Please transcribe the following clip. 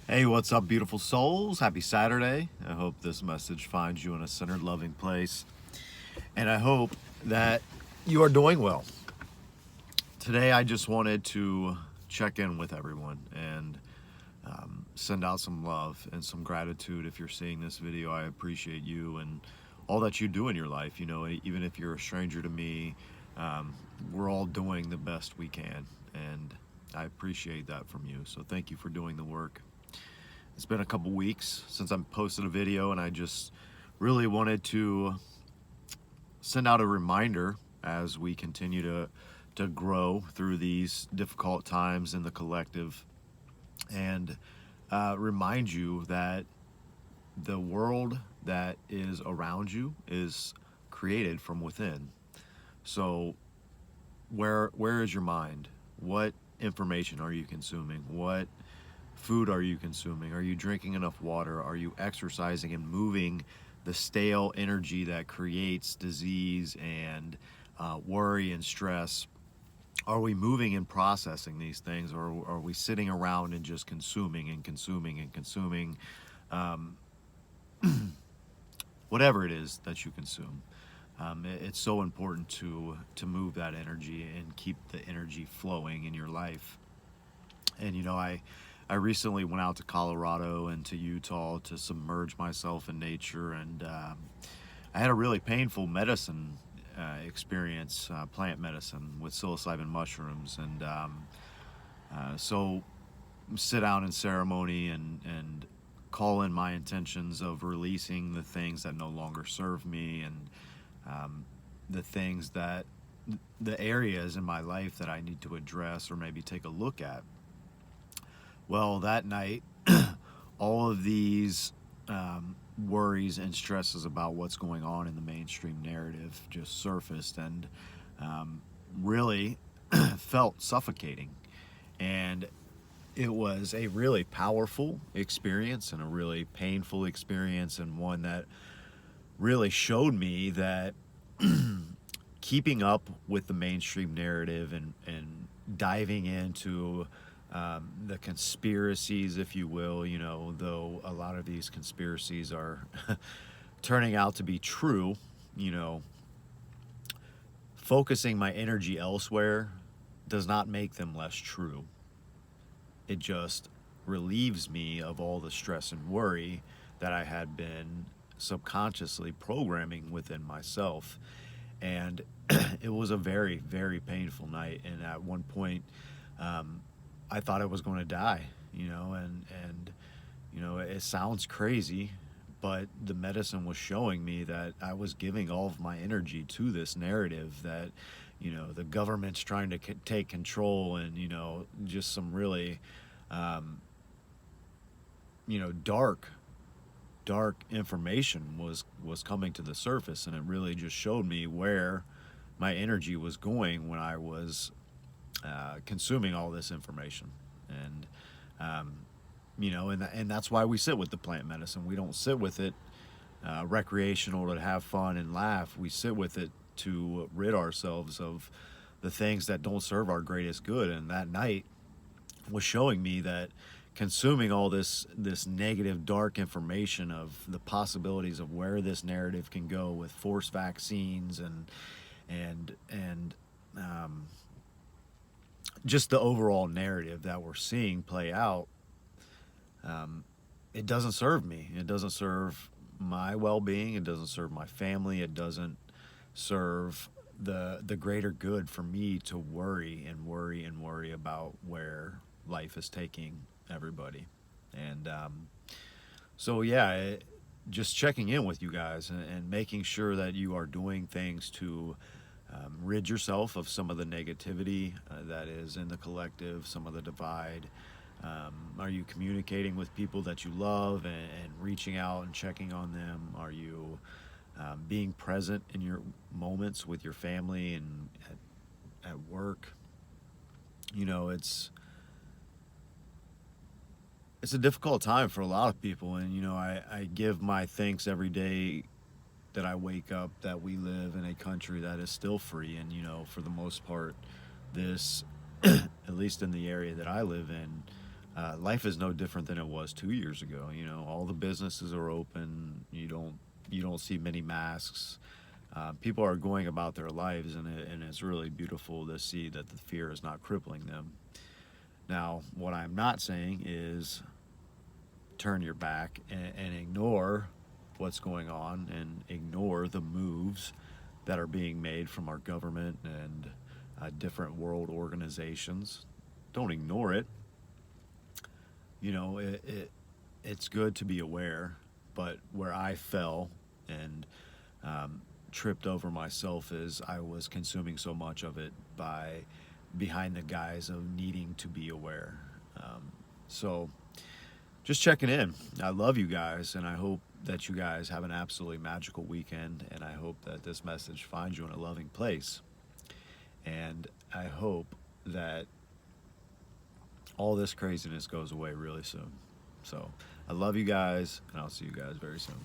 Hey, what's up, beautiful souls? Happy Saturday. I hope this message finds you in a centered, loving place. And I hope that you are doing well. Today, I just wanted to check in with everyone and send out some love and some gratitude. If you're seeing this video, I appreciate you and all that you do in your life. You know, even if you're a stranger to me, we're all doing the best we can. And I appreciate that from you. So thank you for doing the work. It's been a couple weeks since I posted a video, and I just really wanted to send out a reminder as we continue to grow through these difficult times in the collective, and remind you that the world that is around you is created from within. So where is your mind? What information are you consuming? What food are you consuming? Are you drinking enough water? Are you exercising and moving the stale energy that creates disease and worry and stress? Are we moving and processing these things, or are we sitting around and just consuming and consuming and consuming um, whatever it is that you consume? It's so important to move that energy and keep the energy flowing in your life. And I recently went out to Colorado and to Utah to submerge myself in nature, and I had a really painful medicine experience, plant medicine with psilocybin mushrooms, and so sit down in ceremony and call in my intentions of releasing the things that no longer serve me, and the things that the areas in my life that I need to address or maybe take a look at. Well, that night, all of these worries and stresses about what's going on in the mainstream narrative just surfaced, and really felt suffocating. And it was a really powerful experience and a really painful experience, and one that really showed me that keeping up with the mainstream narrative and diving into the conspiracies, if you will, though a lot of these conspiracies are turning out to be true, you know, focusing my energy elsewhere does not make them less true. It just relieves me of all the stress and worry that I had been subconsciously programming within myself. And it was a very, very painful night. And at one point, I thought I was going to die, and it sounds crazy, but the medicine was showing me that I was giving all of my energy to this narrative that, the government's trying to take control, and, just some really, um, dark information was coming to the surface, and it really just showed me where my energy was going when I was consuming all this information. And and that's why we sit with the plant medicine. We don't sit with it recreational to have fun and laugh. We sit with it to rid ourselves of the things that don't serve our greatest good. And that night was showing me that consuming all this negative, dark information of the possibilities of where this narrative can go with forced vaccines and just the overall narrative that we're seeing play out, it doesn't serve me. It doesn't serve my well-being. It doesn't serve my family. It doesn't serve the greater good for me to worry and worry and worry about where life is taking everybody. And so yeah, just checking in with you guys, and making sure that you are doing things to rid yourself of some of the negativity that is in the collective, some of the divide. Are you communicating with people that you love, and reaching out and checking on them? Are you being present in your moments with your family and at work? It's a difficult time for a lot of people, and I give my thanks every day that I wake up that we live in a country that is still free. And for the most part, this at least in the area that I live in, Life is no different than it was 2 years ago. You know, all the businesses are open. You don't see many masks. People are going about their lives, and it's really beautiful to see that the fear is not crippling them. Now, what I'm not saying is turn your back and ignore what's going on and ignore the moves that are being made from our government and different world organizations. Don't ignore it. You know, it's good to be aware, but where I fell and tripped over myself is I was consuming so much of it by behind the guise of needing to be aware. So just checking in. I love you guys, and I hope that you guys have an absolutely magical weekend, and I hope that this message finds you in a loving place. And I hope that all this craziness goes away really soon. So I love you guys, and I'll see you guys very soon.